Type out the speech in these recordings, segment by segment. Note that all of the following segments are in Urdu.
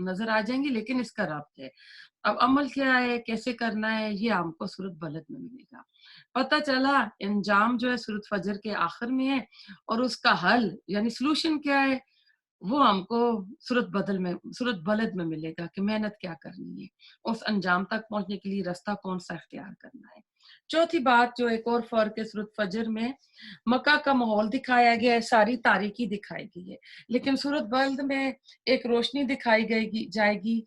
نظر آ جائیں گی، لیکن اس کا ربط ہے. اب عمل کیا ہے، کیسے کرنا ہے، یہ ہم کو سورۃ بلد میں ملے گا. پتہ چلا انجام جو ہے سورۃ فجر کے آخر میں ہے، اور اس کا حل یعنی سلوشن کیا ہے وہ ہم کو سورۃ بلد میں ملے گا کہ محنت کیا کرنی ہے، اس انجام تک پہنچنے کے لیے راستہ کون سا اختیار کرنا ہے. چوتھی بات جو ایک اور فرق ہے سورۃ فجر میں، مکہ کا ماحول دکھایا گیا ہے، ساری تاریکی دکھائی گئی ہے، لیکن سورۃ بلد میں ایک روشنی دکھائی جائے گی.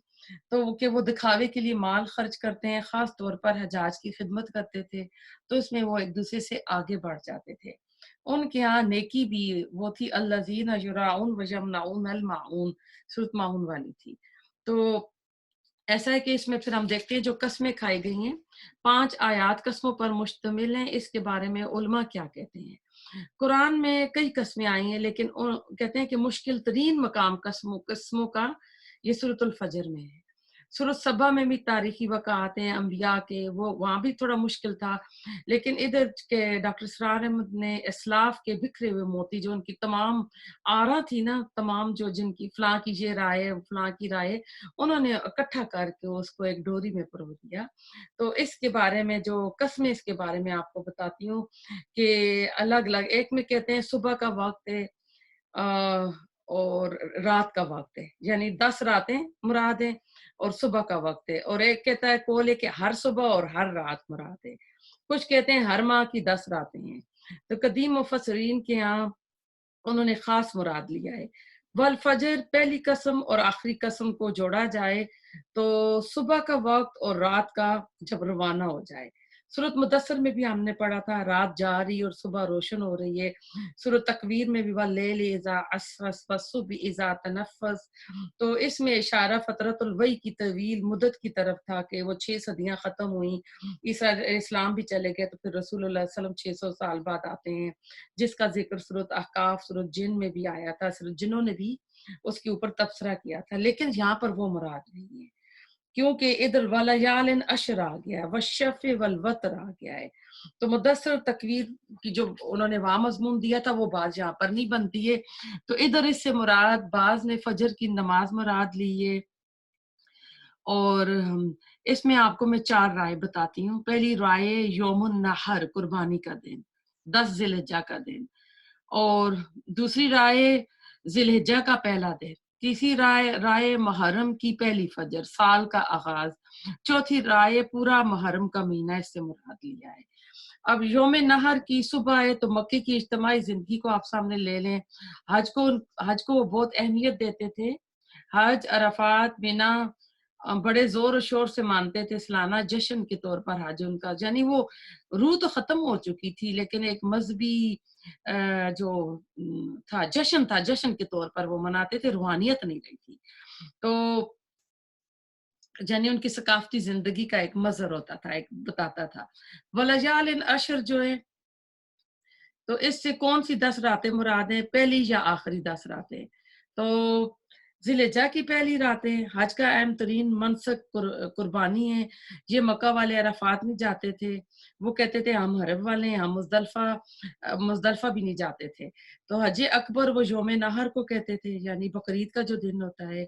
تو کہ وہ دکھاوے کے لیے مال خرچ کرتے ہیں، خاص طور پر حجاج کی خدمت کرتے تھے، تو اس میں وہ ایک دوسرے سے آگے بڑھ جاتے تھے. ان کے ہاں نیکی بھی وہ تھی الذین یراؤن ویمنعون الماعون، سورۃ ماعون والی تھی. تو ایسا ہے کہ اس میں پھر ہم دیکھتے ہیں جو قسمیں کھائی گئی ہیں، 5 آیات قسموں پر مشتمل ہیں. اس کے بارے میں علماء کیا کہتے ہیں؟ قرآن میں کئی قسمیں آئی ہیں، لیکن کہتے ہیں کہ مشکل ترین مقام قسموں کا یہ سورۃ الفجر میں ہے. سورۃ سبا میں بھی تاریخی واقعات ہیں انبیاء کے، وہ وہاں بھی تھوڑا مشکل تھا، لیکن ادھر کے ڈاکٹر اسرار احمد نے اسلاف کے بکھرے ہوئے موتی، جو ان کی تمام آرا تھی نا، تمام جو جن کی فلاں کی یہ رائے فلاں کی رائے، انہوں نے اکٹھا کر کے اس کو ایک ڈوری میں پرو دیا. تو اس کے بارے میں جو قسمیں اس کے بارے میں آپ کو بتاتی ہوں کہ الگ الگ، ایک میں کہتے ہیں صبح کا وقت ہے اور رات کا وقت ہے، یعنی 10 راتیں مراد ہیں اور صبح کا وقت ہے. اور ایک کہتا ہے کول ہے کہ ہر صبح اور ہر رات مراد ہے. کچھ کہتے ہیں ہر ماہ کی 10 راتیں ہیں. تو قدیم مفسرین کے ہاں انہوں نے خاص مراد لیا ہے. والفجر پہلی قسم اور آخری قسم کو جوڑا جائے تو صبح کا وقت اور رات کا جب روانہ ہو جائے. سورۃ مدثر میں بھی ہم نے پڑھا تھا رات جا رہی اور صبح روشن ہو رہی ہے. سورۃ تکویر میں بھی واللیل اذا عسعس والصبح اذا تنفس. تو اس میں اشارہ فترۃ الوحی کی طویل مدت کی طرف تھا کہ وہ 6 صدیاں ختم ہوئیں، اسلام بھی چلے گئے، تو پھر رسول اللہ صلی اللہ علیہ وسلم 600 سال بعد آتے ہیں، جس کا ذکر سورۃ احقاف سورۃ جن میں بھی آیا تھا. سورۃ جنوں نے بھی اس کے اوپر تبصرہ کیا تھا، لیکن یہاں پر وہ مراد نہیں ہے، کیونکہ ادھر ولیال عشر آ گیا ہے، والشفع والوتر آ گیا ہے. تو مدثر تکویر کی جو انہوں نے وہاں مضمون دیا تھا وہ بات یہاں پر نہیں بنتی ہے. تو ادھر اس سے مراد بعض نے فجر کی نماز مراد لی ہے. اور اس میں آپ کو میں 4 رائے بتاتی ہوں. پہلی رائے یوم النحر، قربانی کا دن، 10 ذی الحجہ کا دن. اور دوسری رائے ذی الحجہ کا پہلا دن. تیسری رائے محرم کی پہلی فجر، سال کا آغاز. چوتھی رائے پورا محرم کا مہینہ اس سے مراد لیا ہے. اب یوم نہر کی صبح ہے تو مکے کی اجتماعی زندگی کو آپ سامنے لے لیں. حج کو وہ بہت اہمیت دیتے تھے. حج، عرفات، مینا بڑے زور و شور سے مانتے تھے. سالانہ جشن کے طور پر حج ان کا، یعنی وہ روح تو ختم ہو چکی تھی، لیکن ایک مذہبی جو جشن کے طور پر وہ مناتے تھے، روحانیت نہیں رہی تھی. تو یعنی ان کی ثقافتی زندگی کا ایک مظہر ہوتا تھا، ایک بتاتا تھا. ولیال عشر جو ہے تو اس سے کون سی 10 راتیں مراد ہیں، پہلی یا آخری 10 راتیں؟ تو ذی الحجہ کی پہلی راتیں حج کا اہم ترین منسک قربانی ہے. یہ مکہ والے عرفات نہیں جاتے تھے، وہ کہتے تھے ہم حرم والے ہیں، ہم مزدلفہ بھی نہیں جاتے تھے. تو حج اکبر وہ یوم نحر کو کہتے تھے، یعنی بقرعید کا جو دن ہوتا ہے.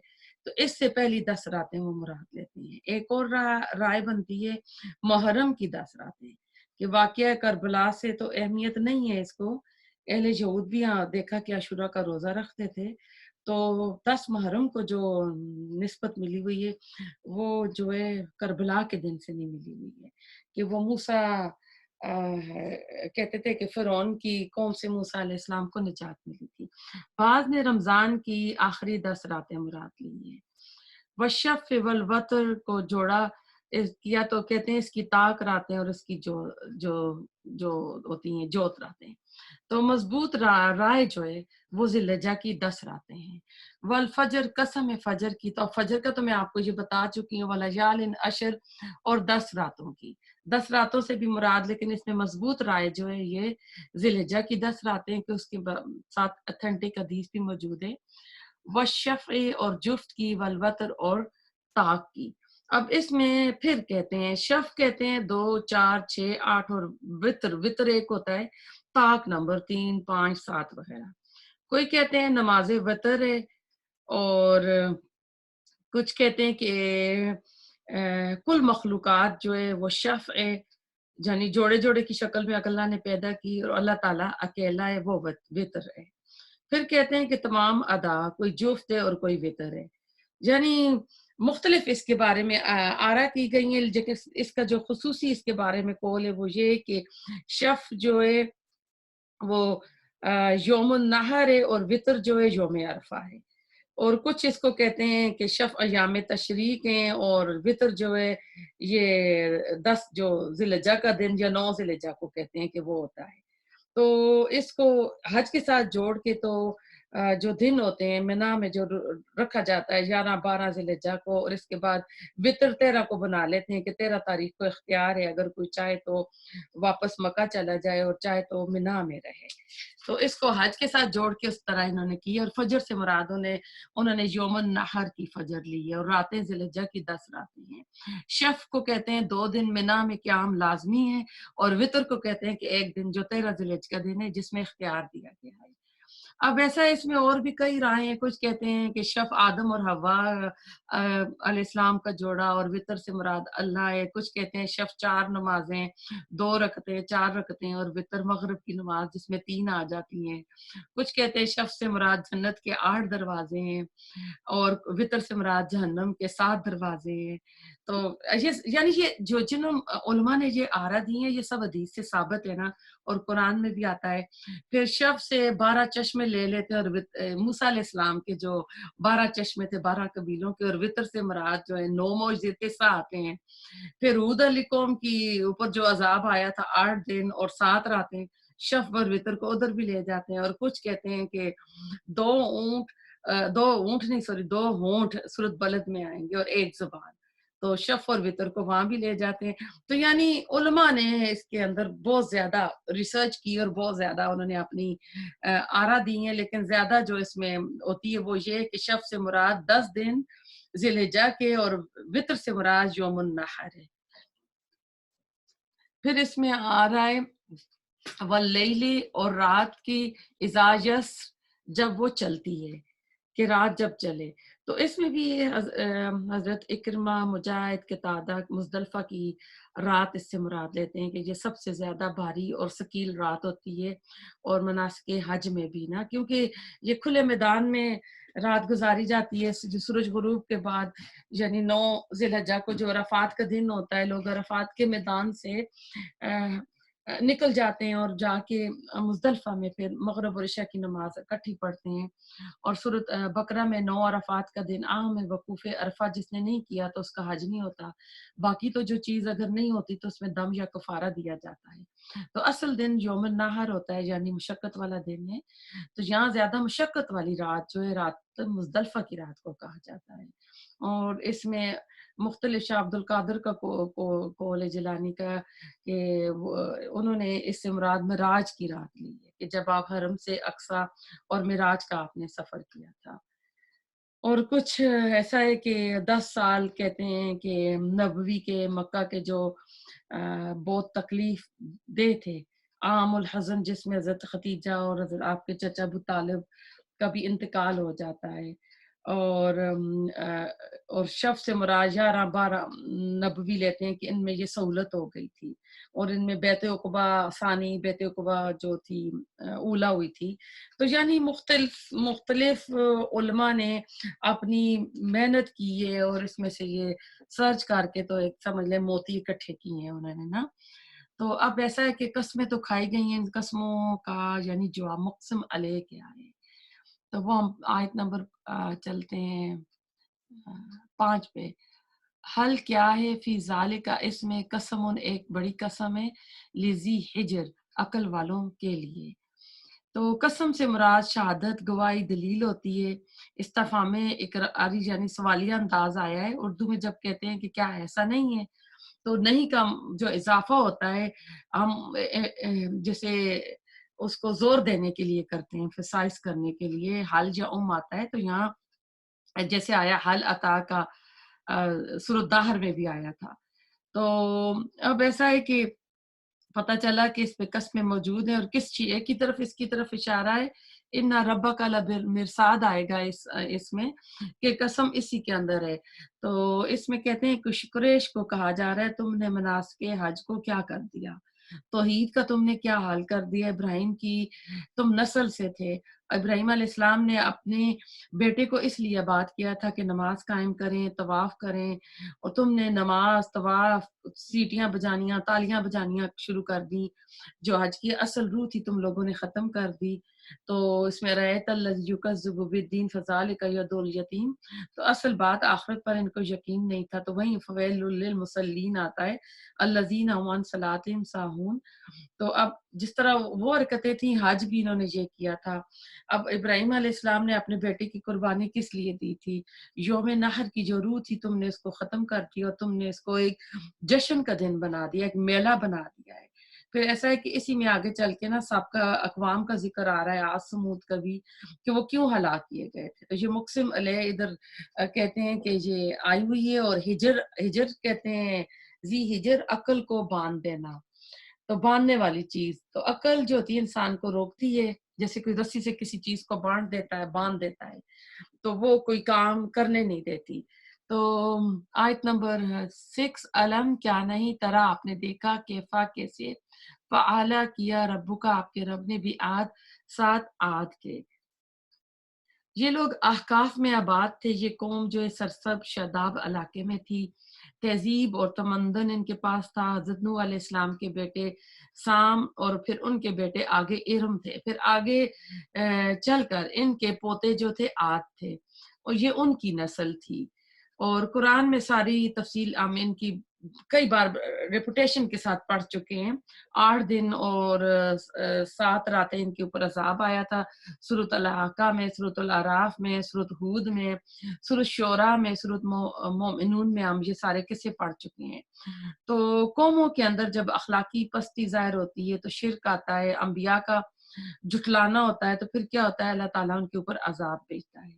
تو اس سے پہلی 10 راتیں وہ مراد لیتے ہیں. ایک اور رائے بنتی ہے محرم کی 10 راتیں، کہ واقعہ کربلا سے تو اہمیت نہیں ہے اس کو. اہل یہود بھی دیکھا کہ عاشورہ کا روزہ رکھتے تھے، تو 10 محرم کو جو نسبت ملی ہوئی ہے وہ جو ہے کربلا کے دن سے نہیں ملی ہوئی ہے، کہ وہ موسیٰ کہتے تھے کہ فرعون کی قوم سے موسیٰ علیہ السلام کو نجات ملی تھی. بعض نے رمضان کی آخری 10 راتیں مراد لی ہیں. والشفع والوتر کو جوڑا کیا تو کہتے ہیں اس کی طاق راتیں اور اس کی جو ہوتی ہیں جوت راتیں. تو مضبوط رائے جو ہے وہ ذی الحجہ کی 10 راتیں ہیں. والفجر قسم ہے فجر کی، تو فجر کا تو میں آپ کو یہ بتا چکی ہوں، ولیال عشر اور 10 راتوں کی. 10 راتوں سے بھی مراد، لیکن اس میں مضبوط رائے جو ہے یہ ذی الحجہ کی 10 راتیں، کہ اس کے ساتھ اتھینٹک حدیث بھی موجود ہے. والشفع اور جفت کی، والوتر اور طاق کی. اب اس میں پھر کہتے ہیں شف کہتے ہیں 2 4 6 8 اور وطر ایک ہوتا ہے، طاق نمبر 3 5 7 وغیرہ. کوئی کہتے ہیں نماز وطر ہے اور کچھ کہتے ہیں کہ کل مخلوقات جو ہے وہ شفع یعنی جوڑے جوڑے کی شکل میں اللہ نے پیدا کی، اور اللہ تعالیٰ اکیلا ہے، وہ وطر ہے۔ پھر کہتے ہیں کہ تمام ادا کوئی جفت ہے اور کوئی وطر ہے، یعنی مختلف اس کے بارے میں آرا کی گئی ہیں، لیکن اس کا جو خصوصی اس کے بارے میں قول ہے وہ یہ کہ شف جو ہے وہ یوم النحر ہے، اور وطر جو ہے یوم عرفہ ہے۔ اور کچھ اس کو کہتے ہیں کہ شف ایام تشریق ہیں، اور وطر جو ہے یہ 10 جو ذی الحجہ کا دن یا 9 ذی الحجہ کو کہتے ہیں کہ وہ ہوتا ہے۔ تو اس کو حج کے ساتھ جوڑ کے تو جو دن ہوتے ہیں منا میں جو رکھا جاتا ہے 11 12 ذی الحجہ کو، اور اس کے بعد وطر 13 کو بنا لیتے ہیں کہ 13 تاریخ کو اختیار ہے، اگر کوئی چاہے تو واپس مکہ چلا جائے اور چاہے تو منا میں رہے۔ تو اس کو حج کے ساتھ جوڑ کے اس طرح انہوں نے کی، اور فجر سے مراد انہوں نے یوم النحر کی فجر لی ہے، اور راتیں ذی الحجہ کی 10 راتیں ہیں۔ شف کو کہتے ہیں 2 دن منا میں قیام لازمی ہے، اور وطر کو کہتے ہیں کہ 1 دن جو 13 ذی الحجہ کا دن ہے جس میں اختیار دیا گیا ہے۔ اب ایسا اس میں اور بھی کئی رائے ہیں، کچھ کہتے ہیں کہ شف آدم اور حوا علیہ السلام کا جوڑا، اور وطر سے مراد اللہ ہے۔ کچھ کہتے ہیں شف 4 نمازیں، 2 رکعتیں 4 رکعتیں، اور وطر مغرب کی نماز جس میں 3 آ جاتی ہیں۔ کچھ کہتے ہیں شف سے مراد جنت کے 8 دروازے ہیں، اور وطر سے مراد جہنم کے 7 دروازے ہیں۔ تو یعنی یہ جو جن علماء نے یہ آرا دی ہیں یہ سب حدیث سے ثابت ہے نا، اور قرآن میں بھی آتا ہے۔ پھر شف سے 12 چشمے لے لیتے ہیں، اور موسیٰ علیہ السلام کے جو 12 چشمے تھے 12 قبیلوں کے، اور وطر سے مراد جو ہے 9 معجزے قصہ آتے ہیں۔ پھر ہود علیہ قوم کی اوپر جو عذاب آیا تھا 8 دن اور 7 راتیں، شف اور وطر کو ادھر بھی لے جاتے ہیں۔ اور کچھ کہتے ہیں کہ 2 اونٹ 2 ہونٹ سورۃ بلد میں آئیں گے اور 1 زبان، تو شف اور وطر کو وہاں بھی لے جاتے ہیں۔ تو یعنی علماء نے اس کے اندر بہت زیادہ ریسرچ کی، اور بہت زیادہ انہوں نے اپنی آرا دی ہیں، لیکن زیادہ جو اس میں ہوتی ہے وہ یہ کہ شف سے مراد 10 دن ذی الحجہ کے، اور وطر سے مراد یوم النحر ہے۔ پھر اس میں آ رہا ہے واللیل، اور رات کی اذا یس، جب وہ چلتی ہے، کہ رات جب چلے۔ تو اس میں بھی حضرت اکرمہ، مجاہد، قتادہ مزدلفہ کی رات اس سے مراد لیتے ہیں کہ یہ سب سے زیادہ بھاری اور ثقیل رات ہوتی ہے، اور مناسک حج میں بھی نا، کیونکہ یہ کھلے میدان میں رات گزاری جاتی ہے جو سورج غروب کے بعد، یعنی 9 ذی الحجہ کو جو عرفات کا دن ہوتا ہے، لوگ عرفات کے میدان سے نکل جاتے ہیں، اور جا کے مزدلفہ میں پھر مغرب اور عشاء کی نماز اکٹھی پڑھتے ہیں۔ اور سورۃ بقرہ میں 9 عرفات کا دن عام ہے، وقوف عرفہ جس نے نہیں کیا تو اس کا حج نہیں ہوتا، باقی تو جو چیز اگر نہیں ہوتی تو اس میں دم یا کفارہ دیا جاتا ہے۔ تو اصل دن یوم النحر ہوتا ہے، یعنی مشقت والا دن ہے۔ تو یہاں زیادہ مشقت والی رات جو ہے رات مزدلفہ کی رات کو کہا جاتا ہے۔ اور اس میں مختلف شاہ عبد القادر کا قول جیلانی کا کہ انہوں نے اس سے مراد معراج کی رات لی ہے، کہ جب آپ حرم سے اقصی اور معراج کا آپ نے سفر کیا تھا۔ اور کچھ ایسا ہے کہ 10 سال کہتے ہیں کہ نبوی کے مکہ کے جو بہت تکلیف دہ تھے، عام الحزن، جس میں حضرت ختیجہ اور حضرت آپ کے چچا ابو طالب کا بھی انتقال ہو جاتا ہے۔ اور شف سے مراد 11 12 نبوی لیتے ہیں کہ ان میں یہ سہولت ہو گئی تھی، اور ان میں بیت عقبہ ثانی، بیت عقبہ جو تھی اولا ہوئی تھی۔ تو یعنی مختلف علماء نے اپنی محنت کی ہے، اور اس میں سے یہ سرچ کر کے تو ایک سمجھ لیں موتی اکٹھے کیے ہیں انہوں نے نا۔ تو اب ایسا ہے کہ قسمیں تو کھائی گئی ہیں، ان قسموں کا یعنی جواب مقسم علیہ کیا ہے۔ تو وہ ہم آیت نمبر چلتے ہیں 5 پہ۔ حل کیا ہے فی ذالک، اس میں قسم، ایک بڑی قسم ہے، لذی حجر، عقل والوں کے لیے۔ تو قسم سے مراد شہادت، گواہی، دلیل ہوتی ہے۔ استفہام اقراری یعنی سوالیہ انداز آیا ہے اردو میں جب کہتے ہیں کہ کیا ایسا نہیں ہے، تو نہیں کا جو اضافہ ہوتا ہے ہم جیسے اس کو زور دینے کے لیے کرتے ہیں، emphasize کرنے کے لیے حل یا آتا ہے، تو یہاں جیسے آیا حل عطا کا سورۃ دہر میں بھی آیا تھا۔ تو اب ایسا ہے کہ پتہ چلا کہ اس پہ قسمیں موجود ہیں اور کس چیز کی طرف اشارہ ہے. ان ربک مرصاد آئے گا اس میں کہ قسم اسی کے اندر ہے. تو اس میں کہتے ہیں کہ قریش کو کہا جا رہا ہے تم نے مناسک حج کو کیا کر دیا, توحید کا تم نے کیا حال کر دیا. ابراہیم کی تم نسل سے تھے. ابراہیم علیہ السلام نے اپنے بیٹے کو اس لیے بات کیا تھا کہ نماز قائم کریں, طواف کریں, اور تم نے نماز, طواف, سیٹیاں بجانیاں, تالیاں بجانیاں شروع کر دی. جو حج کی اصل روح تھی تم لوگوں نے ختم کر دی. تو اس میں رایت الذی یکذب بالدین فذلک یدعو الیتیم, تو اصل بات آخرت پر ان کو یقین نہیں تھا. تو وہیں فویل للمصلین آتا ہے, الذین هم عن صلاتهم ساہون. تو اب جس طرح وہ حرکتیں تھیں, حج بھی انہوں نے یہ کیا تھا. اب ابراہیم علیہ السلام نے اپنے بیٹے کی قربانی کس لیے دی تھی؟ یوم نحر کی جو روح تھی تم نے اس کو ختم کر دیا, اور تم نے اس کو ایک جشن کا دن بنا دیا, ایک میلہ بنا دیا ہے. پھر ایسا ہے کہ اسی میں آگے چل کے نا سابقہ اقوام کا ذکر آ رہا ہے, عاد سمود کا بھی, کہ وہ کیوں ہلاک کیے گئے تھے. تو یہ مقسم علیہ ادھر کہتے ہیں کہ یہ آئی ہوئی ہے, اور ہجر کہتے ہیں ذی ہجر, عقل کو باندھ دینا, تو باندھنے والی چیز. تو عقل جو ہوتی ہے انسان کو روکتی ہے, جیسے کوئی رسی سے کسی چیز کو باندھ دیتا ہے تو وہ کوئی کام کرنے نہیں دیتی. تو آیت نمبر 6, علم کیا نہیں ترا آپ نے دیکھا, کیفا کیسے, فعالا کیا ربو کا آپ کے رب نے, بھی ساتھ عاد کے. یہ لوگ احقاف میں آباد تھے, یہ قوم جو سرسب شاداب علاقے میں تھی. تہذیب اور تمدن ان کے پاس تھا. حضرت نوح علیہ السلام کے بیٹے سام اور پھر ان کے بیٹے آگے ارم تھے. پھر آگے چل کر ان کے پوتے جو تھے عاد تھے, اور یہ ان کی نسل تھی. اور قرآن میں ساری تفصیل ہم ان کی کئی بار ریپوٹیشن کے ساتھ پڑھ چکے ہیں. 8 دن اور 7 راتیں ان کے اوپر عذاب آیا تھا. سورۃ الحاقہ میں, سورۃ الاعراف میں, سورۃ ہود میں, سورۃ شعراء میں, سورۃ مومنون میں ہم یہ سارے قصے پڑھ چکے ہیں. تو قوموں کے اندر جب اخلاقی پستی ظاہر ہوتی ہے تو شرک آتا ہے, انبیاء کا جھٹلانا ہوتا ہے, تو پھر کیا ہوتا ہے, اللہ تعالیٰ ان کے اوپر عذاب بھیجتا ہے.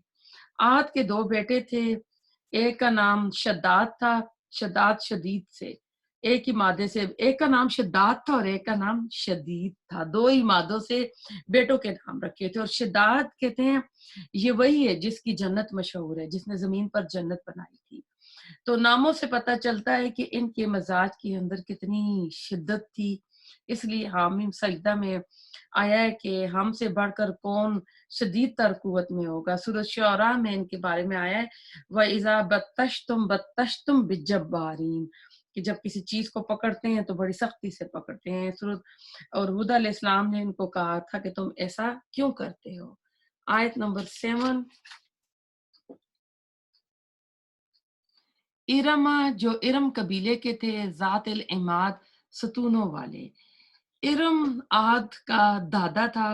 عاد کے 2 بیٹے تھے, ایک کا نام شداد تھا, شداد شدید سے, ایک ہی مادے سے, ایک کا نام شداد تھا اور ایک کا نام شدید تھا. 2 ہی مادوں سے بیٹوں کے نام رکھے تھے. اور شداد کہتے ہیں یہ وہی ہے جس کی جنت مشہور ہے, جس نے زمین پر جنت بنائی تھی. تو ناموں سے پتہ چلتا ہے کہ ان کے مزاج کے اندر کتنی شدت تھی. اس لیے حامیم سجدہ میں آیا ہے کہ ہم سے بڑھ کر کون شدید تر قوت میں ہوگا. سورۃ شعراء میں ان کے بارے میں آیا ہے وَإِذَا بَطَّشْتُمْ بِالجَّبَّارِينَ, کہ جب کسی چیز کو پکڑتے ہیں تو بڑی سختی سے پکڑتے ہیں. اور ہود علیہ السلام نے ان کو کہا تھا کہ تم ایسا کیوں کرتے ہو. آیت نمبر 7, ارم, جو ارم قبیلے کے تھے, ذات العماد, ستونوں والے. ارم عاد کا دادا تھا,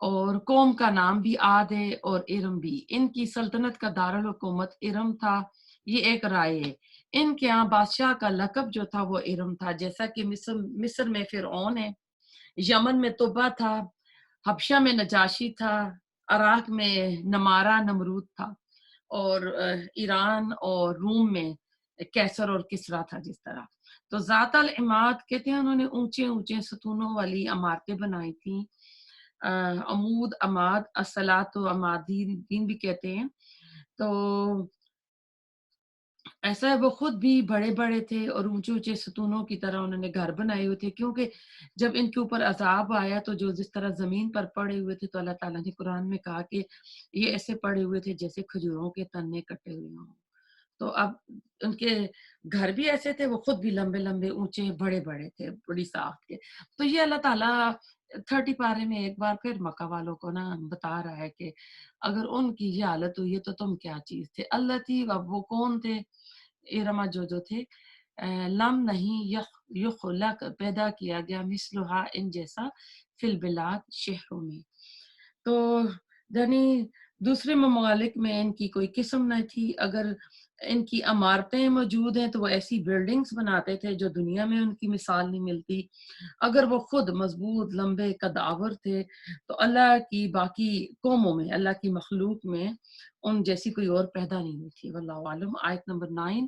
اور قوم کا نام بھی عاد ہے اور ارم بھی. ان کی سلطنت کا دارالحکومت ارم تھا. یہ ایک رائے ہے. ان کے ہاں بادشاہ کا لقب جو تھا وہ ارم تھا, جیسا کہ مصر میں فرعون ہے, یمن میں طبع تھا, حبشہ میں نجاشی تھا, عراق میں نمارہ نمرود تھا, اور ایران اور روم میں کیسر اور کسرا تھا جس طرح. تو ذات العماد کہتے ہیں انہوں نے اونچے اونچے ستونوں والی عمارتیں بنائی تھیں. عمود, عماد, الصلاۃ و عمادین بھی کہتے ہیں. تو ایسا ہے وہ خود بھی بڑے بڑے تھے اور اونچے اونچے ستونوں کی طرح انہوں نے گھر بنائے ہوئے تھے, کیونکہ جب ان کے اوپر عذاب آیا تو جو جس طرح زمین پر پڑے ہوئے تھے, تو اللہ تعالیٰ نے قرآن میں کہا کہ یہ ایسے پڑے ہوئے تھے جیسے کھجوروں کے تنے کٹے ہوئے ہوں. تو اب ان کے گھر بھی ایسے تھے, وہ خود بھی لمبے لمبے اونچے بڑے بڑے تھے, بڑی ساخت کے. تو یہ اللہ تعالیٰ 30 پارے میں ایک بار پھر مکہ والوں کو نا بتا رہا ہے کہ اگر ان کی یہ حالت ہوئی ہے تو تم کیا چیز تھے. اللہ تھی, اب وہ کون تھے, ارما جو تھے, لم نہیں یخلق, پیدا کیا گیا, مثلہا, ان جیسا, فی البلاد, شہروں میں. تو یعنی دوسرے ممالک میں ان کی کوئی قسم نہ تھی. اگر ان کی عمارتیں موجود ہیں تو وہ ایسی بلڈنگز بناتے تھے جو دنیا میں ان کی مثال نہیں ملتی. اگر وہ خود مضبوط, لمبے, قدآور تھے, تو اللہ کی باقی قوموں میں, اللہ کی مخلوق میں ان جیسی کوئی اور پیدا نہیں ہوئی تھی. واللہ عالم. آیت نمبر 9,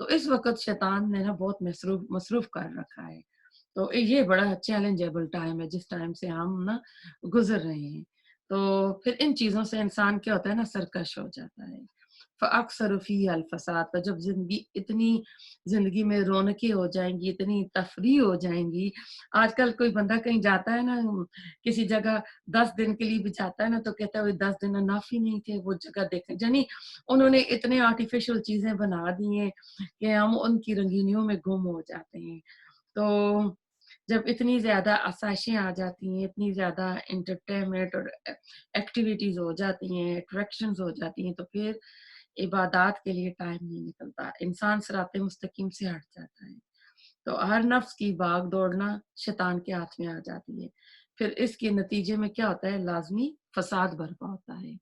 تو اس وقت شیطان نے نا بہت مصروف کر رکھا ہے. تو یہ بڑا چیلنجیبل ٹائم ہے جس ٹائم سے ہم نا گزر رہے ہیں. تو پھر ان چیزوں سے انسان کیا ہوتا ہے نا سرکش ہو جاتا ہے. فاکثر فیہ الفساد. تو جب زندگی میں رونقیں ہو جائیں گی، اتنی تفریح ہو جائیں گی. آج کل کوئی بندہ کہیں جاتا ہے نا کسی جگہ 10 دن کے لیے بھی جاتا ہے نا تو کہتا ہے وہ 10 دن اناف ہی نہیں تھے وہ جگہ دیکھنے. یعنی انہوں نے اتنے آرٹیفیشل چیزیں بنا دی ہیں کہ ہم ان کی رنگینیوں میں گم ہو جاتے ہیں. تو جب اتنی زیادہ آسائشیں آ جاتی ہیں، اتنی زیادہ انٹرٹینمنٹ اور ایکٹیویٹیز ہو جاتی ہیں، اٹریکشنز ہو جاتی ہیں، تو پھر عبادات کے لیے ٹائم نہیں نکلتا. انسان صراط مستقیم سے ہٹ جاتا ہے. تو ہر نفس کی بھاگ دوڑنا شیطان کے ہاتھ میں آ جاتی ہے. پھر اس کے نتیجے میں کیا ہوتا ہے؟ لازمی فساد برپا ہوتا ہے.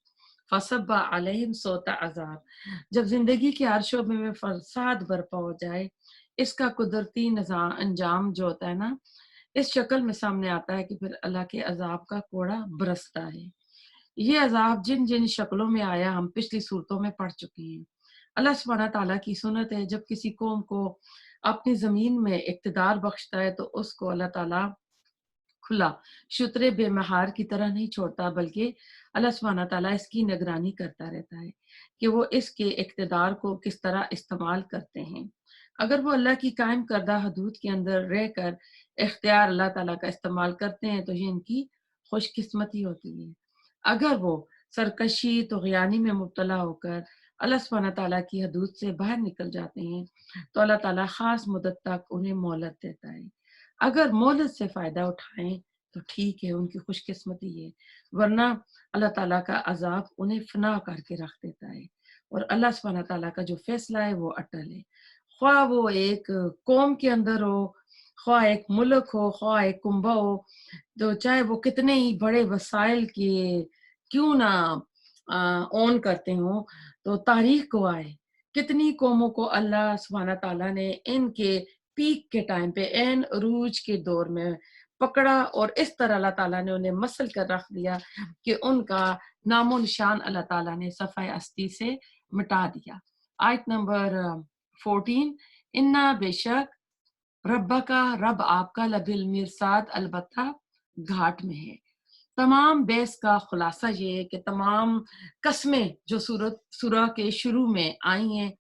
فصب علیہم صوت عذاب. جب زندگی کے ہر شعبے میں فساد برپا ہو جائے، اس کا قدرتی انجام جو ہوتا ہے نا اس شکل میں سامنے آتا ہے کہ پھر اللہ کے عذاب کا کوڑا برستا ہے. یہ عذاب جن جن شکلوں میں آیا ہم پچھلی صورتوں میں پڑھ چکے ہیں. اللہ سبحانہ تعالیٰ کی سنت ہے جب کسی قوم کو اپنی زمین میں اقتدار بخشتا ہے تو اس کو اللہ تعالیٰ کھلا شترے بے مہار کی طرح نہیں چھوڑتا، بلکہ اللہ سبحانہ تعالیٰ اس کی نگرانی کرتا رہتا ہے کہ وہ اس کے اقتدار کو کس طرح استعمال کرتے ہیں. اگر وہ اللہ کی قائم کردہ حدود کے اندر رہ کر اختیار اللہ تعالیٰ کا استعمال کرتے ہیں تو یہ ان کی خوش قسمتی ہوتی ہے. اگر وہ سرکشی طغیانی میں مبتلا ہو کر اللہ سبحانہ تعالیٰ کی حدود سے باہر نکل جاتے ہیں تو اللہ تعالیٰ خاص مدت تک انہیں مہلت دیتا ہے. اگر مہلت سے فائدہ اٹھائیں تو ٹھیک ہے، ان کی خوش قسمتی ہے، ورنہ اللہ تعالیٰ کا عذاب انہیں فنا کر کے رکھ دیتا ہے. اور اللہ سبحانہ تعالیٰ کا جو فیصلہ ہے وہ اٹل ہے. خواہ وہ ایک قوم کے اندر ہو، خواہ ایک ملک ہو، خواہ ایک کنبہ ہو، تو چاہے وہ کتنے ہی بڑے وسائل کے کیوں نہ اون کرتے ہوں، تو تاریخ گواہ ہے کتنی قوموں کو اللہ سبحانہ تعالیٰ نے ان کے پیک کے ٹائم پہ این عروج کے دور میں پکڑا اور اس طرح اللہ تعالیٰ نے انہیں مسل کر رکھ دیا کہ ان کا نام و نشان اللہ تعالیٰ نے صفحہ ہستی سے مٹا دیا. آیت نمبر 14. انا بے شک رب کا رب آپ کا لبل مرصاد البتہ گھاٹ میں ہے. تمام بحث کا خلاصہ یہ ہے کہ تمام قسمیں جو سورہ کے شروع میں آئی ہیں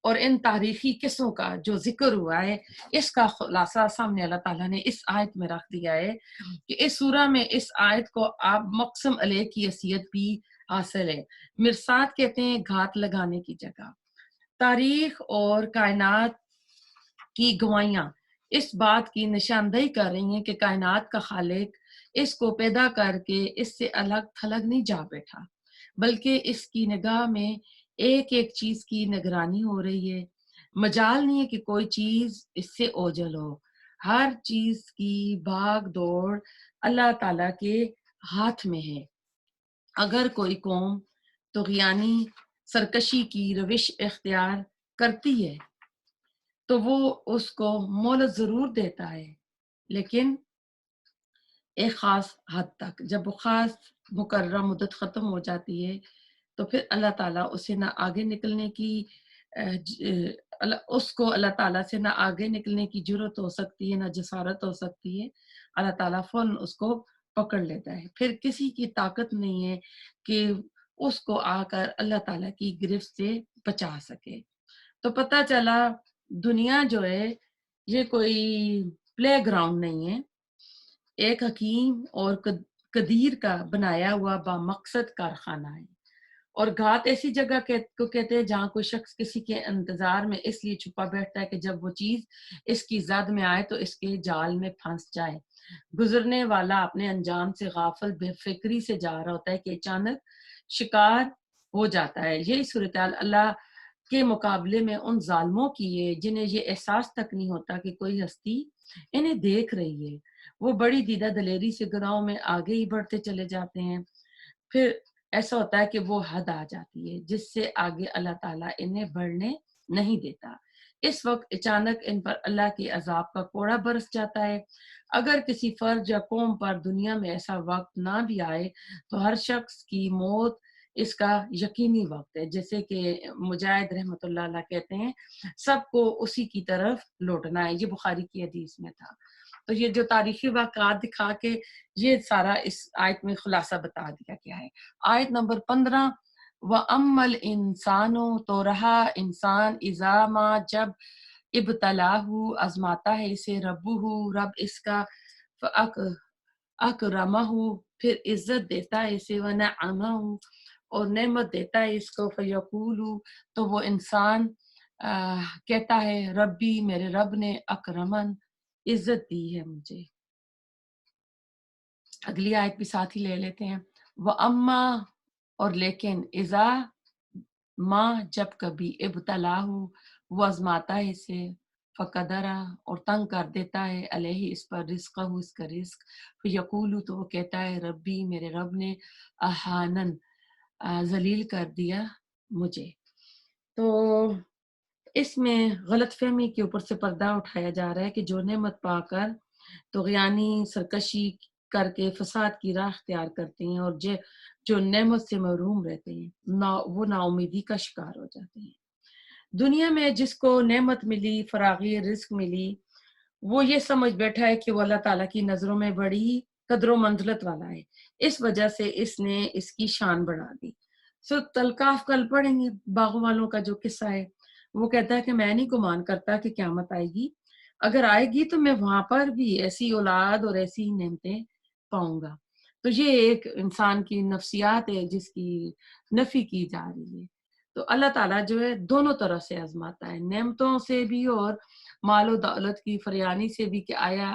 اور ان تاریخی قصوں کا جو ذکر ہوا ہے اس کا خلاصہ سامنے اللہ تعالیٰ نے اس آیت میں رکھ دیا ہے کہ اس سورہ میں اس آیت کو آپ مقسم علیہ کی حیثیت بھی حاصل ہے. مرصاد کہتے ہیں گھات لگانے کی جگہ. تاریخ اور کائنات کی گواہیاں اس بات کی نشاندہی کر رہی ہیں کہ کائنات کا خالق اس کو پیدا کر کے اس سے الگ تھلگ نہیں جا بیٹھا، بلکہ اس کی نگاہ میں ایک ایک چیز کی نگرانی ہو رہی ہے. مجال نہیں ہے کہ کوئی چیز اس سے اوجھل ہو. ہر چیز کی بھاگ دوڑ اللہ تعالیٰ کے ہاتھ میں ہے. اگر کوئی قوم طغیانی سرکشی کی روش اختیار کرتی ہے تو وہ اس کو مہلت ضرور دیتا ہے، لیکن ایک خاص حد تک. جب وہ خاص مقررہ مدت ختم ہو جاتی ہے تو پھر اللہ تعالیٰ اسے نہ آگے نکلنے کی اس کو اللہ تعالیٰ سے نہ آگے نکلنے کی جرت ہو سکتی ہے، نہ جسارت ہو سکتی ہے. اللہ تعالیٰ فوراً اس کو پکڑ لیتا ہے. پھر کسی کی طاقت نہیں ہے کہ اس کو آ کر اللہ تعالیٰ کی گرفت سے بچا سکے. تو پتہ چلا دنیا جو ہے یہ کوئی پلے گراؤنڈ نہیں ہے، ایک حکیم اور قدیر کا بنایا ہوا با مقصد کارخانہ ہے. اور گھات ایسی جگہ کو کہتے ہیں جہاں کوئی شخص کسی کے انتظار میں اس لیے چھپا بیٹھتا ہے کہ جب وہ چیز اس کی زد میں آئے تو اس کے جال میں پھنس جائے. گزرنے والا اپنے انجام سے غافل بے فکری سے جا رہا ہوتا ہے کہ اچانک شکار ہو جاتا ہے. یہی صورتحال اللہ کے مقابلے میں ان ظالموں کی ہے جنہیں یہ احساس تک نہیں ہوتا کہ کوئی ہستی انہیں دیکھ رہی ہے. وہ بڑی دیدہ دلیری سے گناہوں میں آگے ہی بڑھتے چلے جاتے ہیں. پھر ایسا ہوتا ہے کہ وہ حد آ جاتی ہے جس سے آگے اللہ تعالیٰ انہیں بڑھنے نہیں دیتا. اس وقت اچانک ان پر اللہ کے عذاب کا کوڑا برس جاتا ہے. اگر کسی فرد یا قوم پر دنیا میں ایسا وقت نہ بھی آئے تو ہر شخص کی موت اس کا یقینی وقت ہے. جیسے کہ مجاہد رحمۃ اللہ علیہ کہتے ہیں سب کو اسی کی طرف لوٹنا ہے. یہ بخاری کی حدیث میں تھا. تو یہ جو تاریخی واقعات دکھا کے یہ سارا اس آیت میں خلاصہ بتا دیا گیا ہے. آیت نمبر 15 وَأَمَّا الْإِنسَانُ تو رہا انسان اذا ما جب ابتلاہ آزماتا ہے اسے رب اس کا اکرمہ پھر عزت دیتا ہے اسے ونعمہ اور نعمت دیتا ہے اس کو فیقول تو وہ انسان کہتا ہے ربی میرے رب نے اکرمن عزت دی ہے مجھے. اگلی آیت بھی ساتھ ہی لے لیتے ہیں. وَأَمَّا اور لیکن اذا ماں جب کبھی ابتلاہ وہ آزماتا ہے اسے فقدرا اور تنگ کر دیتا ہے علیہ اس پر رزق اس کا رزق یقول تو وہ کہتا ہے ربی میرے رب نے احانن ذلیل کر دیا مجھے. تو اس میں غلط فہمی کے اوپر سے پردہ اٹھایا جا رہا ہے کہ جو نعمت پا کر طغیانی سرکشی کر کے فساد کی راہ اختیار کرتے ہیں اور جو نعمت سے محروم رہتے ہیں وہ نا امیدی کا شکار ہو جاتے ہیں. دنیا میں جس کو نعمت ملی فراغی رزق ملی وہ یہ سمجھ بیٹھا ہے کہ وہ اللہ تعالیٰ کی نظروں میں بڑی قدر و منزلت والا ہے. اس وجہ سے اس نے اس کی شان بڑھا دی. سورۃ الکہف کل پڑھیں گے باغ والوں کا جو قصہ ہے. وہ کہتا ہے کہ میں نہیں گمان کرتا کہ قیامت آئے گی. اگر آئے گی تو میں وہاں پر بھی ایسی اولاد اور ایسی نعمتیں پاؤں گا. تو یہ ایک انسان کی نفسیات ہے جس کی نفی کی جا رہی ہے. تو اللہ تعالیٰ جو ہے دونوں طرح سے آزماتا ہے نعمتوں سے بھی اور مال و دولت کی فریانی سے بھی کہ آیا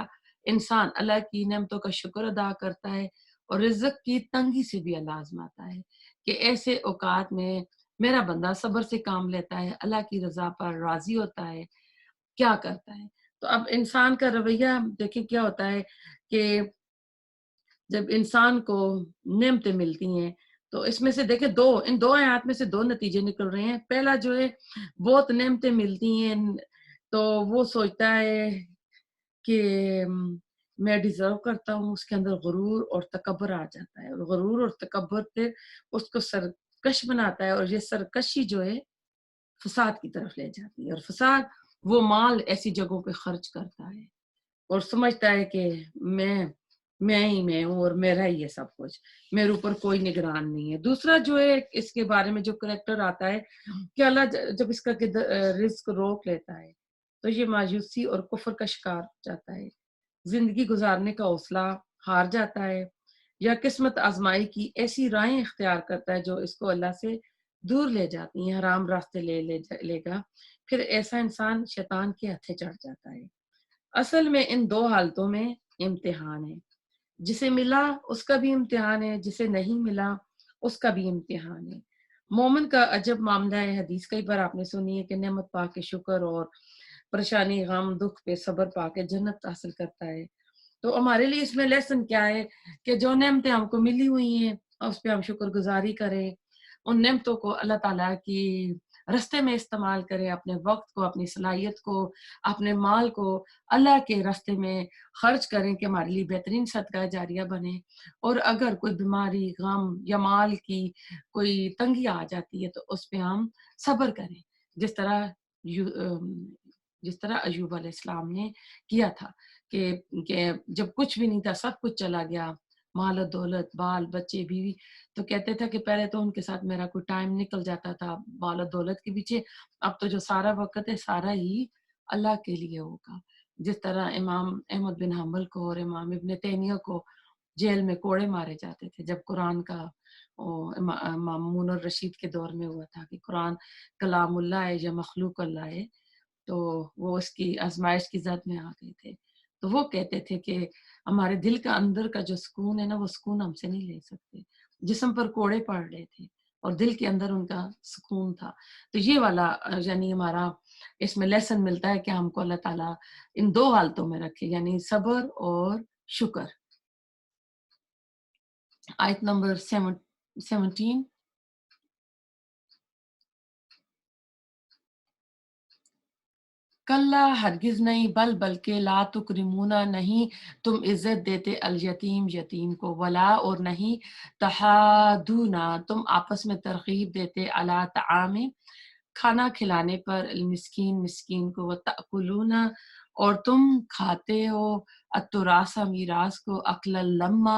انسان اللہ کی نعمتوں کا شکر ادا کرتا ہے اور رزق کی تنگی سے بھی اللہ آزماتا ہے کہ ایسے اوقات میں میرا بندہ صبر سے کام لیتا ہے اللہ کی رضا پر راضی ہوتا ہے کیا کرتا ہے. تو اب انسان کا رویہ دیکھیں کیا ہوتا ہے کہ جب انسان کو نعمتیں ملتی ہیں تو اس میں سے دیکھیں ان دو آیات میں سے دو نتیجے نکل رہے ہیں. پہلا جو ہے بہت نعمتیں ملتی ہیں تو وہ سوچتا ہے کہ میں ڈیزرو کرتا ہوں. اس کے اندر غرور اور تکبر آ جاتا ہے اور غرور اور تکبر پہ اس کو سرکش بناتا ہے اور یہ سرکشی جو ہے فساد کی طرف لے جاتی ہے. اور فساد وہ مال ایسی جگہوں پہ خرچ کرتا ہے اور سمجھتا ہے کہ میں ہی ہوں اور میرا ہی ہے سب کچھ میرے اوپر کوئی نگران نہیں ہے. دوسرا جو ہے اس کے بارے میں جو کریکٹر آتا ہے کہ اللہ جب اس کا رزق روک لیتا ہے تو یہ مایوسی اور کفر کا شکار ہو جاتا ہے. زندگی گزارنے کا حوصلہ ہار جاتا ہے یا قسمت آزمائی کی ایسی راہیں اختیار کرتا ہے جو اس کو اللہ سے دور لے جاتی ہیں حرام راستے لے گا. پھر ایسا انسان شیطان کے ہتھے چڑھ جاتا ہے. اصل میں ان دو حالتوں میں امتحان ہے. جسے ملا اس کا بھی امتحان ہے جسے نہیں ملا اس کا بھی امتحان ہے. مومن کا عجب معاملہ ہے. حدیث کئی بار آپ نے سنی ہے کہ نعمت پا کے شکر اور پریشانی غم دکھ پہ صبر پا کے جنت حاصل کرتا ہے. تو ہمارے لیے اس میں لیسن کیا ہے کہ جو نعمتیں ہم کو ملی ہوئی ہیں اس پہ ہم شکر گزاری کریں. ان نعمتوں کو اللہ تعالیٰ کی رستے میں استعمال کریں. اپنے وقت کو اپنی صلاحیت کو اپنے مال کو اللہ کے راستے میں خرچ کریں کہ ہمارے لیے بہترین صدقہ جاریہ بنے. اور اگر کوئی بیماری غم یا مال کی کوئی تنگی آ جاتی ہے تو اس پہ ہم صبر کریں جس طرح ایوب علیہ السلام نے کیا تھا کہ جب کچھ بھی نہیں تھا سب کچھ چلا گیا مال و دولت بال بچے بیوی تو کہتے تھے کہ پہلے تو ان کے ساتھ میرا کوئی ٹائم نکل جاتا تھا مال و دولت کے پیچھے اب تو جو سارا وقت ہے سارا ہی اللہ کے لیے ہوگا. جس طرح امام احمد بن حنبل کو اور امام ابن تیمیہ کو جیل میں کوڑے مارے جاتے تھے جب قرآن کا مامون الرشید کے دور میں ہوا تھا کہ قرآن کلام اللہ ہے یا مخلوق اللہ ہے تو وہ اس کی آزمائش کی زد میں آ گئے تھے. تو وہ کہتے تھے کہ ہمارے دل کا اندر کا جو سکون ہے نا وہ سکون ہم سے نہیں لے سکتے. جسم پر کوڑے پڑ رہے تھے اور دل کے اندر ان کا سکون تھا. تو یہ والا یعنی ہمارا اس میں لیسن ملتا ہے کہ ہم کو اللہ تعالیٰ ان دو حالتوں میں رکھے یعنی صبر اور شکر. آیت نمبر 17 کلا ہرگز نہیں، بلکہ لا تکرمونا نہیں تم عزت دیتے الیتیم یتیم کو، ولا اور نہیں تحادونا تم آپس میں ترغیب دیتے علی طعام کھانا کھلانے پر، المسکین مسکین کو، وتأکلون اور تم کھاتے ہو التراث میراث کو، اکلا لما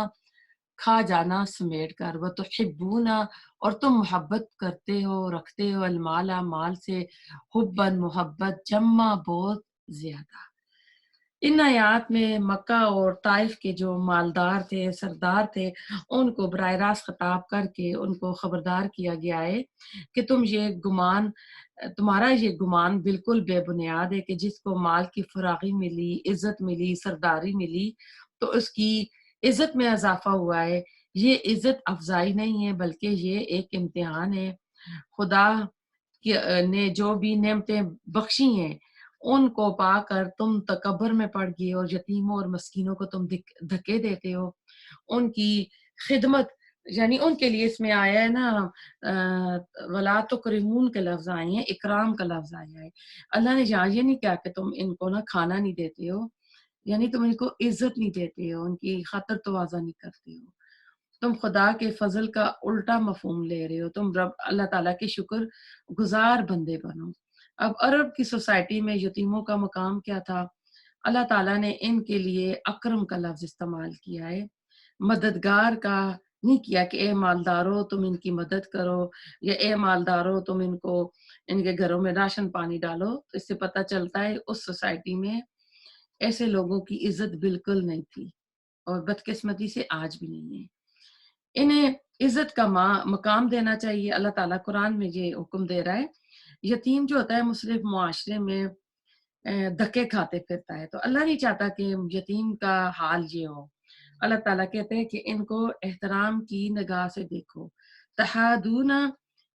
کھا جانا سمیٹ کر، وتحبون اور تم محبت کرتے ہو رکھتے ہو المال مال سے، حباً محبت، جمع بہت زیادہ۔ ان آیات میں مکہ اور طائف کے جو مالدار تھے، سردار تھے، ان کو براہ راست خطاب کر کے ان کو خبردار کیا گیا ہے کہ تمہارا یہ گمان بالکل بے بنیاد ہے کہ جس کو مال کی فراغی ملی، عزت ملی، سرداری ملی تو اس کی عزت میں اضافہ ہوا ہے۔ یہ عزت افزائی نہیں ہے بلکہ یہ ایک امتحان ہے۔ خدا نے جو بھی نعمتیں بخشی ہیں ان کو پا کر تم تکبر میں پڑ گئے اور یتیموں اور مسکینوں کو تم دھکے دیتے ہو۔ ان کی خدمت، یعنی ان کے لیے اس میں آیا ہے نا ولا تکرمون کے لفظ آئے ہیں، اکرام کا لفظ آیا ہے۔ اللہ نے یہاں یہ نہیں کہا کہ تم ان کو نا کھانا نہیں دیتے ہو، یعنی تم ان کو عزت نہیں دیتے ہو، ان کی خاطر تواضع نہیں کرتے ہو، تم خدا کے فضل کا الٹا مفہوم لے رہے ہو، تم رب اللہ تعالیٰ کے شکر گزار بندے بنو۔ اب عرب کی سوسائٹی میں یتیموں کا مقام کیا تھا؟ اللہ تعالیٰ نے ان کے لیے اکرم کا لفظ استعمال کیا ہے، مددگار کا نہیں کیا کہ اے مالدارو تم ان کی مدد کرو، یا اے مالدارو تم ان کو ان کے گھروں میں راشن پانی ڈالو۔ اس سے پتہ چلتا ہے اس سوسائٹی میں ایسے لوگوں کی عزت بالکل نہیں تھی، اور بدقسمتی سے آج بھی نہیں ہے۔ انہیں عزت کا مقام دینا چاہیے۔ اللہ تعالیٰ قرآن میں یہ حکم دے رہا ہے۔ یتیم جو ہوتا ہے مصرف معاشرے میں دھکے کھاتے پھرتا ہے، تو اللہ نہیں چاہتا کہ یتیم کا حال یہ ہو۔ اللہ تعالیٰ کہتے ہیں کہ ان کو احترام کی نگاہ سے دیکھو، تحادون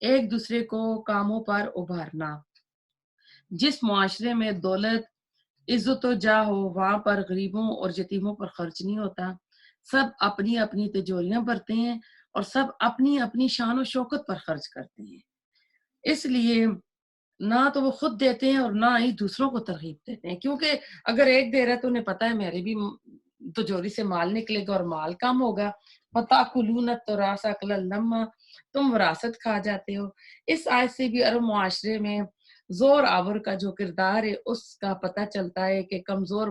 ایک دوسرے کو کاموں پر ابھارنا۔ جس معاشرے میں دولت عزت و جاہ ہو وہاں پر غریبوں اور یتیموں پر خرچ نہیں ہوتا، سب اپنی اپنی تجوریاں بھرتے ہیں اور سب اپنی اپنی شان و شوکت پر خرچ کرتے ہیں۔ اس لیے نہ تو وہ خود دیتے ہیں اور نہ ہی دوسروں کو ترغیب دیتے ہیں، کیونکہ اگر ایک دے رہا ہے تو انہیں پتہ ہے میرے بھی تجوری سے مال نکلے گا اور مال کم ہوگا۔ وَتَأْكُلُونَ التُّرَاثَ أَكْلًا لَمًّا تم وراثت کھا جاتے ہو۔ اس آیت سے بھی عرب معاشرے میں زور آور کا جو کردار ہے اس کا پتہ چلتا ہے کہ کمزور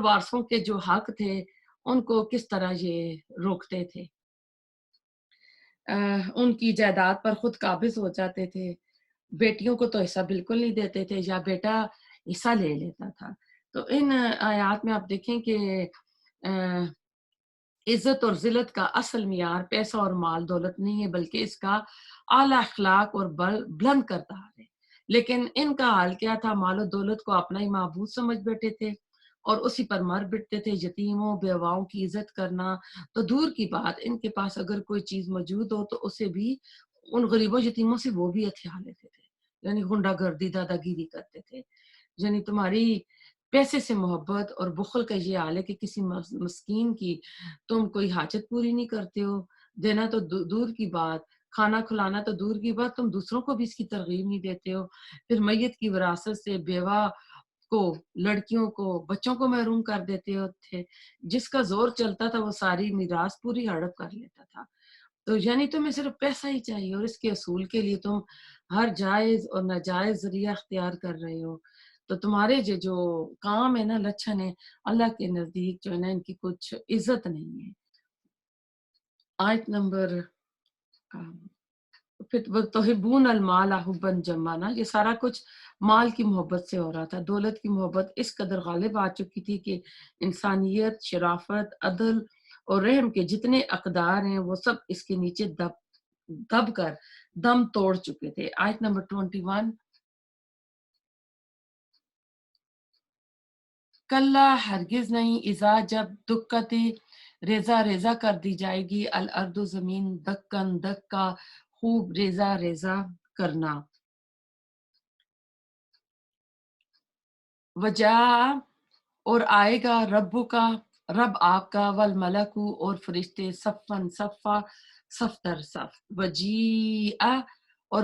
وارثوں کے جو حق تھے ان کو کس طرح یہ روکتے تھے، ان کی جائیداد پر خود قابض ہو جاتے تھے، بیٹیوں کو تو حصہ بالکل نہیں دیتے تھے یا بیٹا حصہ لے لیتا تھا۔ تو ان آیات میں آپ دیکھیں کہ عزت اور ذلت کا اصل معیار پیسہ اور مال دولت نہیں ہے بلکہ اس کا اعلیٰ اخلاق اور بلند کردار ہے۔ لیکن ان کا حال کیا تھا؟ مال و دولت کو اپنا ہی معبود سمجھ بیٹھے تھے اور اسی پر مر بٹتے تھے۔ یتیموں بیواؤں کی عزت کرنا تو دور کی بات، ان کے پاس اگر کوئی چیز موجود ہو تو اسے بھی ان غریبوں یتیموں سے وہ بھی ہتھیا لیتے تھے، یعنی غنڈہ گردی دادا گیری کرتے تھے۔ یعنی تمہاری پیسے سے محبت اور بخل کا یہ حال ہے کہ کسی مسکین کی تم کوئی حاجت پوری نہیں کرتے ہو، دینا تو دور کی بات، کھانا کھلانا تو دور کی بات، تم دوسروں کو بھی اس کی ترغیب نہیں دیتے ہو۔ پھر میت کی وراثت سے بیوہ کو، لڑکیوں کو، بچوں کو محروم کر دیتے تھے۔ جس کا زور چلتا تھا وہ ساری میراث پوری ہڑپ کر لیتا تھا۔ تو یعنی تمہیں صرف پیسہ ہی چاہیے اور اس کے اصول کے لیے تم ہر جائز اور ناجائز ذریعہ اختیار کر رہے ہو۔ تو تمہارے جو کام ہے نا، لچھن ہے، اللہ کے نزدیک جو ہے نا ان کی کچھ عزت نہیں ہے۔ آیت نمبر تحبون المال حبا جما، نا یہ سارا کچھ مال کی محبت سے ہو رہا تھا۔ دولت کی محبت اس قدر غالب آ چکی تھی کہ انسانیت، شرافت، عدل اور رحم کے جتنے اقدار ہیں وہ سب اس کے نیچے دب کر دم توڑ چکے تھے۔ آیت نمبر 21، کلا ہرگز نہیں، اذا جب دکتی ریزہ ریزہ کر دی جائے گی، الارض زمین، دکن دکا خوب ریزہ ریزہ کرنا، وجا اور آئے گا ربو کا رب آپ کا، والملکو اور فرشتے، صفن صفا صف در صف، وجیع اور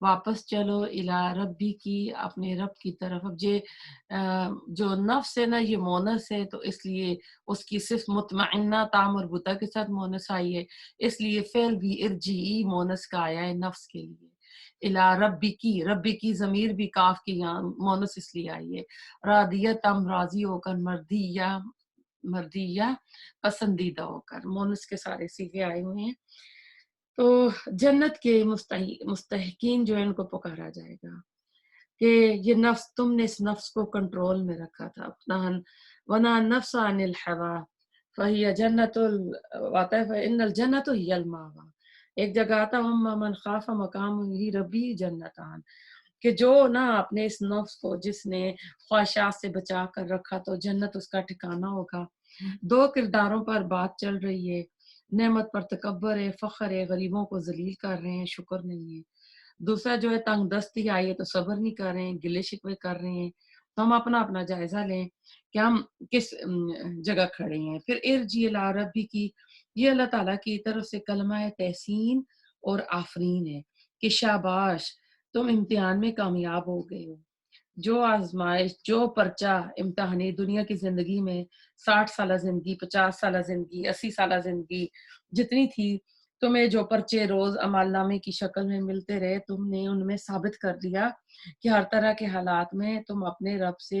واپس چلو الا ربی کی، اپنے رب کی طرف. اب جو نفس ہے نا یہ مونس ہے، تو اس لیے اس کی صرف مطمئنہ تا مربوطہ کے ساتھ مونس آئی ہے، اس لیے فعل بھی ارجعی مونس کا آیا ہے نفس کے لیے. الا ربی کی ضمیر بھی کاف کی یہاں مونس اس لیے آئی ہے. راضیتم راضی ہو کر، مردیہ پسندیدہ ہو کر، مونس کے سارے صیغے آئے ہوئے ہیں. تو جنت کے مستحقین جو ہے ان کو پکارا جائے گا کہ یہ نفس، تم نے اس نفس کو کنٹرول میں رکھا تھا اپنا. ونا نفس عن الحوا فہی جنت آتا ہے فإن الجنت ہی الماوا. ایک جگہ آتا ہم من خاف مقام ہی ربی جنتان، کہ جو نا اپنے اس نفس کو جس نے خواہشات سے بچا کر رکھا تو جنت اس کا ٹھکانہ ہوگا. دو کرداروں پر بات چل رہی ہے، نعمت پر تکبر ہے، فخر ہے، غریبوں کو ذلیل کر رہے ہیں، شکر نہیں ہے. دوسرا جو ہے تنگ دستی آئی ہے تو صبر نہیں کر رہے ہیں، گلے شکوے کر رہے ہیں. تو ہم اپنا جائزہ لیں کہ ہم کس جگہ کھڑے ہیں. پھر ارجی الی ربی کی، یہ اللہ تعالیٰ کی طرف سے کلمہ تحسین اور آفرین ہے کہ شاباش تم امتحان میں کامیاب ہو گئے ہو. جو آزمائش، جو پرچہ امتحانی دنیا کی زندگی میں 60 سالہ زندگی، 50 سالہ زندگی، 80 سالہ زندگی جتنی تھی، تمہیں جو پرچے روز عمال نامے کی شکل میں ملتے رہے، تم نے ان میں ثابت کر دیا کہ ہر طرح کے حالات میں تم اپنے رب سے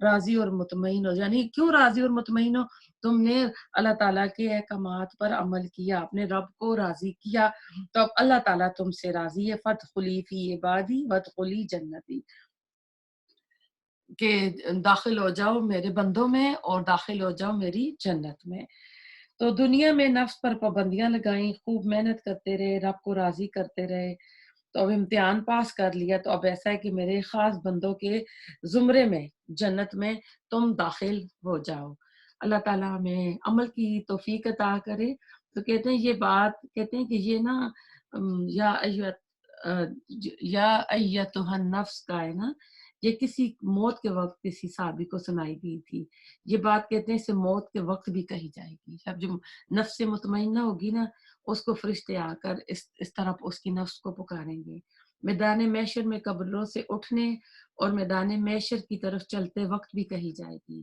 راضی اور مطمئن ہو. یعنی کیوں راضی اور مطمئن ہو؟ تم نے اللہ تعالیٰ کے احکامات پر عمل کیا، اپنے رب کو راضی کیا، تو اب اللہ تعالیٰ تم سے راضی ہے. فادخلی فی عبادی وادخلی جنتی، کہ داخل ہو جاؤ میرے بندوں میں اور داخل ہو جاؤ میری جنت میں. تو دنیا میں نفس پر پابندیاں لگائیں، خوب محنت کرتے رہے، رب کو راضی کرتے رہے، تو اب امتحان پاس کر لیا، تو اب ایسا ہے کہ میرے خاص بندوں کے زمرے میں جنت میں تم داخل ہو جاؤ. اللہ تعالیٰ ہمیں عمل کی توفیق عطا کرے. تو کہتے ہیں یہ بات، کہتے ہیں کہ یہ نا یا یا ایتھا النفس کا ہے نا، یہ کسی موت کے وقت کسی صحابی کو سنائی دی تھی. یہ بات کہتے ہیں اسے موت کے وقت بھی کہی جائے گی. اب جو نفس مطمئنہ ہوگی نا، اس کو فرشتے آ کر اس طرف اس کی نفس کو پکاریں گے. میدان محشر میں قبروں سے اٹھنے اور میدان محشر کی طرف چلتے وقت بھی کہی جائے گی،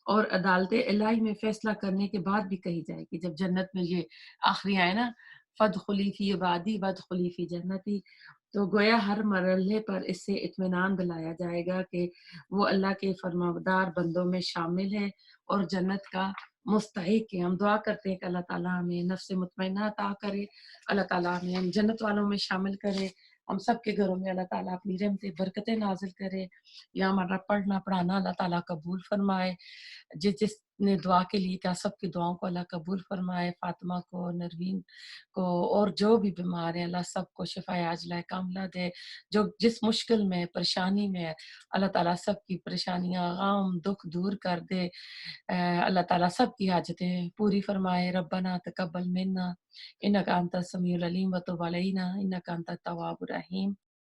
اور عدالت الہی میں فیصلہ کرنے کے بعد بھی کہی جائے گی. جب جنت میں یہ آخری آئے نا، فادخلی فی عبادی وادخلی فی جنتی، تو گویا ہر مرحلے پر اس سے اطمینان دلایا جائے گا کہ وہ اللہ کے فرمانبردار بندوں میں شامل ہے اور جنت کا مستحق ہے. ہم دعا کرتے ہیں کہ اللہ تعالیٰ ہمیں نفس مطمئنہ عطا کرے، اللہ تعالیٰ ہمیں ہم جنت والوں میں شامل کرے، ہم سب کے گھروں میں اللہ تعالیٰ اپنی رحمتیں برکتیں نازل کرے. یا ہمارا پڑھنا پڑھانا اللہ تعالیٰ قبول فرمائے. جس نے دعا کے لیے کیا، سب کی دعاؤں کو اللہ قبول فرمائے. فاطمہ کو، نروین کو، اور جو بھی بیمار ہیں اللہ سب کو شفا عاجلہ کاملہ دے. جو جس مشکل میں، پریشانی میں، اللہ تعالیٰ سب کی پریشانیاں، غم، دکھ دور کر دے. اللہ تعالیٰ سب کی حاجتیں پوری فرمائے. ربنا تقبل منا انک انت السمیع العلیم وتب علینا انک انت التواب الرحیم.